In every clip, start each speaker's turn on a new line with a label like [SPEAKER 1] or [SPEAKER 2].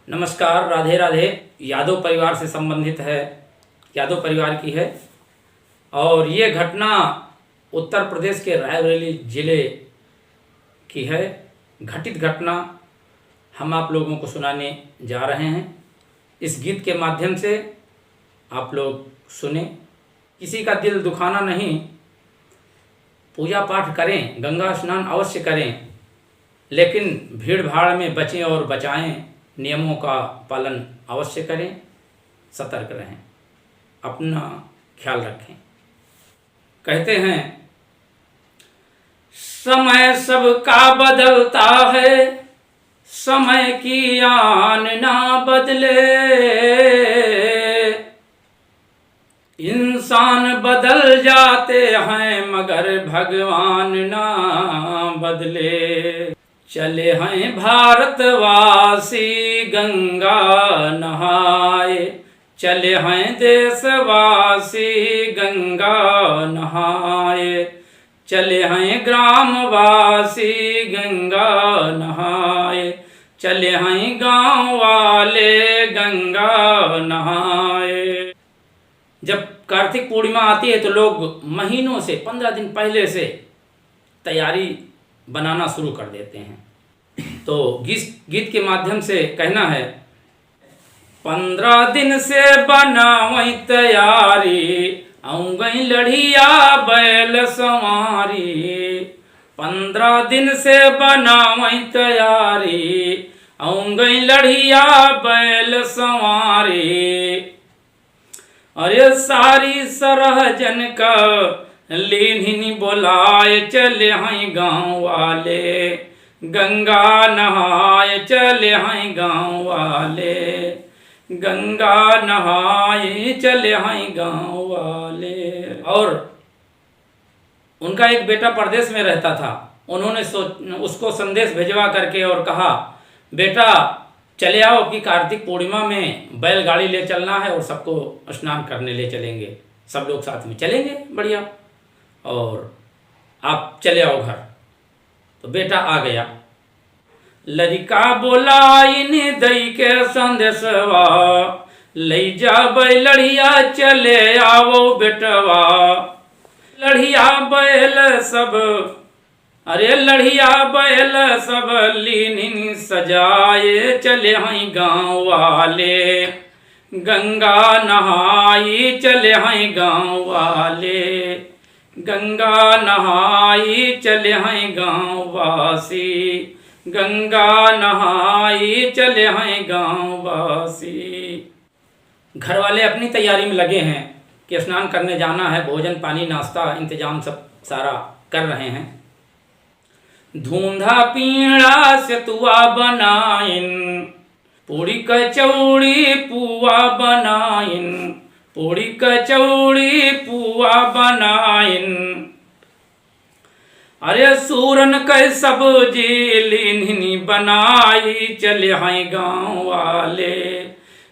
[SPEAKER 1] नमस्कार, राधे राधे। यादव परिवार से संबंधित है, यादव परिवार की है और ये घटना उत्तर प्रदेश के रायबरेली ज़िले की है। घटित घटना हम आप लोगों को सुनाने जा रहे हैं। इस गीत के माध्यम से आप लोग सुने। किसी का दिल दुखाना नहीं, पूजा पाठ करें, गंगा स्नान अवश्य करें, लेकिन भीड़ भाड़ में बचें और बचाएं। नियमों का पालन अवश्य करें, सतर्क रहें, अपना ख्याल रखें। कहते हैं समय सबका बदलता है, समय की आन ना बदले। इंसान बदल जाते हैं मगर भगवान ना बदले। चले हैं भारतवासी गंगा नहाए, चले हैं देशवासी गंगा नहाए, चले हैं ग्रामवासी गंगा नहाए, चले हैं गांव वाले गंगा नहाए। जब कार्तिक पूर्णिमा आती है तो लोग महीनों से 15 दिन पहले से तैयारी बनाना शुरू कर देते हैं। तो गीत के माध्यम से कहना है 15 दिन से बनावई तैयारी, आऊँ गई लड़िया बैल संवारी। 15 दिन से बनावई तैयारी, आऊँ गई लड़िया बैल संवारी। अरे सारी सरहजन का लीनी बोलाए, चले हैं गाँव वाले गंगा नहाए, चले हैं गाँव वाले गंगा नहाए, चले हैं गाँव वाले। और उनका एक बेटा परदेश में रहता था। उन्होंने उसको संदेश भिजवा करके और कहा, बेटा चले आओ कि कार्तिक पूर्णिमा में बैलगाड़ी ले चलना है और सबको स्नान करने ले चलेंगे, सब लोग साथ में चलेंगे, बढ़िया, और आप चले आओ घर। तो बेटा आ गया। लड़का बोला इन दई के संदेशवा, ले जा बैलड़िया चले आओ बेटवा। लड़िया बैल सब, अरे लड़िया बैल सब लीनी सजाए, चले हैं गाँव वाले गंगा नहाई, चले हैं गाँव वाले गंगा नहाई, चले हैं गाँव वासी गंगा नहाई, चले हैं गाँव वासी। घर वाले अपनी तैयारी में लगे हैं कि स्नान करने जाना है, भोजन पानी नाश्ता इंतजाम सब सारा कर रहे हैं। धूंधा पीड़ा से तुआ बनाइन, पूड़ी कचौड़ी पुआ बनाइन, पूड़ी कचौड़ी पुआ बनाइन। अरे सूरन कै सब्जी लीनी बनाई, चले हैं गाँव वाले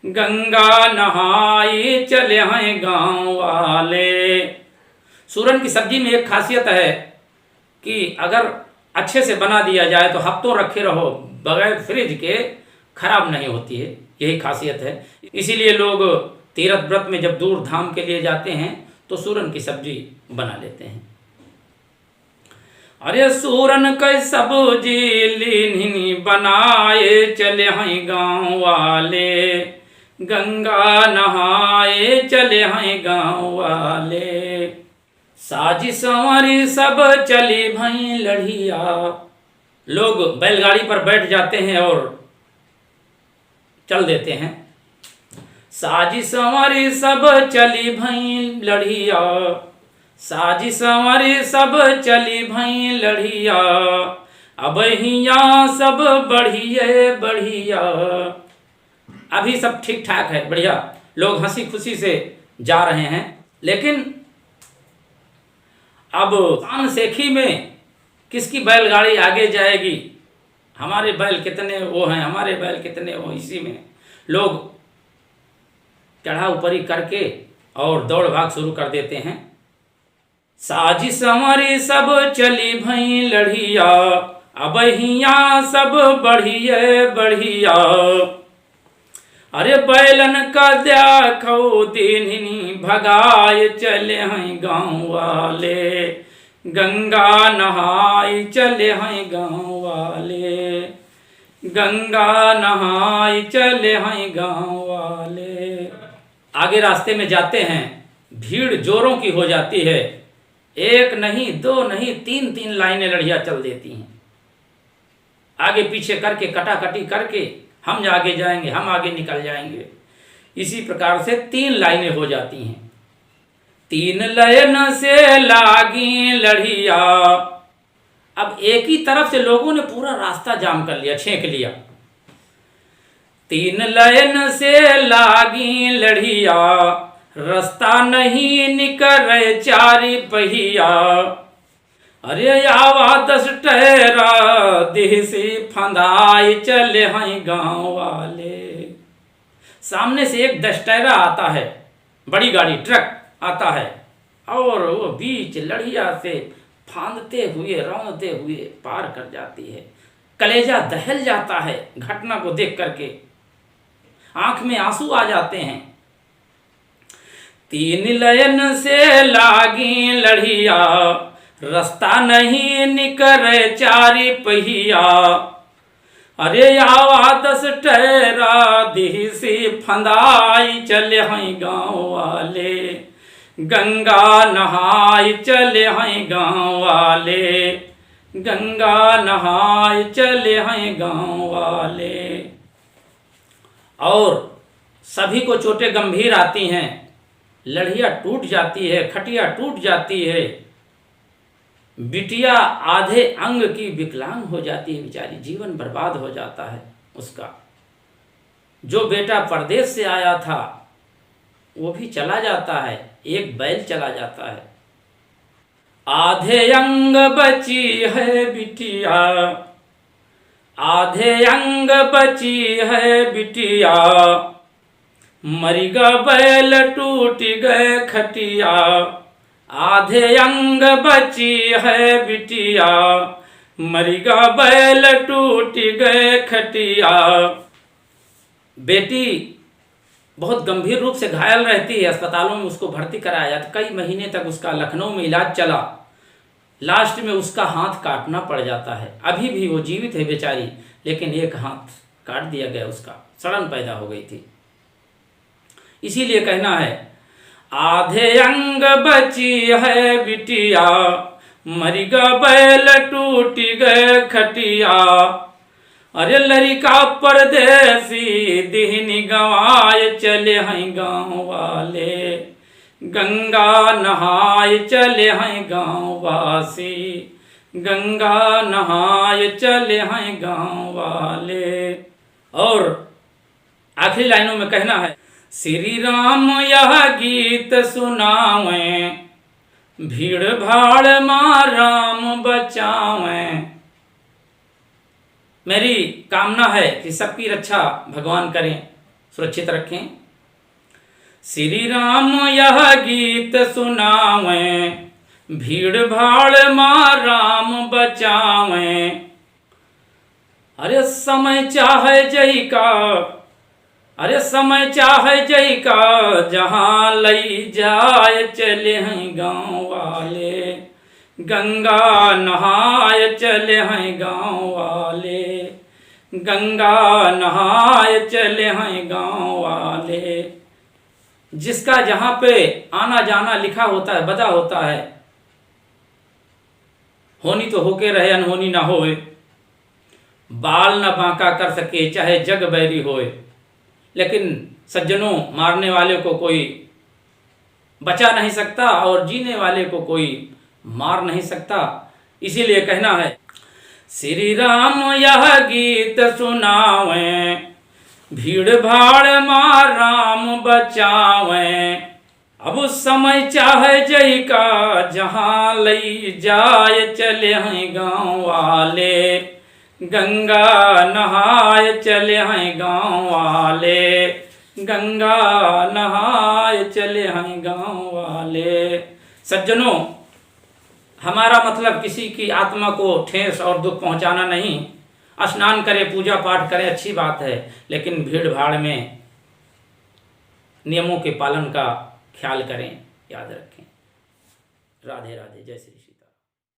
[SPEAKER 1] गंगा नहाई, चले हैं गाँव वाले। सूरन की सब्जी में एक खासियत है कि अगर अच्छे से बना दिया जाए तो हफ्तों रखे रहो, बगैर फ्रिज के खराब नहीं होती है, यही खासियत है। इसीलिए लोग तीर्थ व्रत में जब दूर धाम के लिए जाते हैं तो सूरन की सब्जी बना लेते हैं। अरे सूरन कै सब्जी लीनी बनाए, चले हैं गाँव वाले गंगा नहाए, चले हैं गाँव वाले। साजी संवरी सब चली भई लड़िया। लोग बैलगाड़ी पर बैठ जाते हैं और चल देते हैं। साजी संवरी सब चली भई लड़िया, साजी संवरी सब चली भई लड़िया। अब हिया सब बढ़िए बढ़िया। अभी सब ठीक ठाक है, बढ़िया, लोग हंसी खुशी से जा रहे हैं। लेकिन अब शान सेखी में किसकी बैलगाड़ी आगे जाएगी, हमारे बैल कितने वो हैं, हमारे बैल कितने वो, इसी में लोग चढ़ा ऊपरी करके और दौड़ भाग शुरू कर देते हैं। साजी संवरी सब चली भई लड़िया, अब हिया सब बढ़िए बढ़िया। अरे बैलन का देखो दीनही भगाए चले हैं गाँव वाले, गंगा नहाई चले हैं गाँव वाले, गंगा नहाई चले हैं गाँव वाले। आगे रास्ते में जाते हैं, भीड़ जोरों की हो जाती है। एक नहीं, दो नहीं, तीन तीन लाइनें लड़ियाँ चल देती हैं। आगे पीछे करके, कटाकटी करके, हम आगे जाएंगे, हम आगे निकल जाएंगे। इसी प्रकार से तीन लाइनें हो जाती हैं। तीन लाइन से लागी लड़िया। अब एक ही तरफ से लोगों ने पूरा रास्ता जाम कर लिया, छेक लिया। तीन लाइन से लागी लड़िया, रास्ता नहीं निकले चारी पहिया। अरे आवा 10 टहरा देह से फंदाई चले हैं गाँव वाले। सामने से एक 10 टहरा आता है, बड़ी गाड़ी, ट्रक आता है, और वो बीच लड़िया से फांदते हुए, रौंदते हुए पार कर जाती है। कलेजा दहल जाता है घटना को देख करके, आंख में आंसू आ जाते हैं। तीन लाइन से लागी लड़िया, रास्ता नहीं निकले चारी पहिया। अरे आवा 10 टहरा देह से फंदाई चले हैं गाँव वाले, गंगा नहाई चले हैं गाँव वाले, गंगा नहाई चले हैं गाँव वाले। और सभी को चोटें गंभीर आती हैं, लड़िया टूट जाती है, खटिया टूट जाती है, बिटिया आधे अंग की विकलांग हो जाती है बेचारी, जीवन बर्बाद हो जाता है उसका। जो बेटा परदेश से आया था वो भी चला जाता है, एक बैल चला जाता है। आधे अंग बची है बिटिया, आधे अंग बची है बिटिया, मरिगा बैल टूट गए खटिया। आधे अंग बची है बिटिया, मरिगा बैल टूट गए खटिया। बेटी बहुत गंभीर रूप से घायल रहती है, अस्पतालों में उसको भर्ती कराया जाता, कई महीने तक उसका लखनऊ में इलाज चला। लास्ट में उसका हाथ काटना पड़ जाता है। अभी भी वो जीवित है बेचारी, लेकिन एक हाथ काट दिया गया, उसका सड़न पैदा हो गई थी। इसीलिए कहना है, आधे अंग बची है बिटिया, मरिगा बैल टूट गए खटिया। अरे लड़का परदेसी दिहनी गंवाए चले हैं गाँव वाले, गंगा नहाए चले हैं गाँव वासी, गंगा नहाए चले हैं गाँव वाले। और आखिरी लाइनों में कहना है, श्री राम यह गीत सुनावें, भीड़ भाड़ मां राम बचावें। मेरी कामना है कि सबकी रक्षा भगवान करें, सुरक्षित रखें। श्री राम यह गीत सुनावें, भीड़ भाड़ मां राम बचावें। अरे समय चाहे जय का, अरे समय चाहे जय का, जहाँ लई जाए चले हैं गाँव वाले, गंगा नहाए चले हैं गाँव वाले, गंगा नहाए चले हैं गाँव वाले। जिसका जहाँ पे आना जाना लिखा होता है, बता होता है, होनी तो होके रहे, अनहोनी ना होए, बाल न बांका कर सके चाहे जग बैरी होए। लेकिन सज्जनों, मारने वाले को कोई बचा नहीं सकता और जीने वाले को कोई मार नहीं सकता। इसीलिए कहना है, श्री राम यह गीत सुनावें, भीड़ भाड़ मां राम बचावें। अब समय चाहे जय का, जहाँ लई जाए चले हैं गाँव वाले, गंगा नहाए चले हैं गाँव वाले, गंगा नहाए चले हैं गाँव वाले। सज्जनों, हमारा मतलब किसी की आत्मा को ठेस और दुख पहुंचाना नहीं। स्नान करें, पूजा पाठ करें, अच्छी बात है, लेकिन भीड़ भाड़ में नियमों के पालन का ख्याल करें, याद रखें। राधे राधे, जय श्री सीता।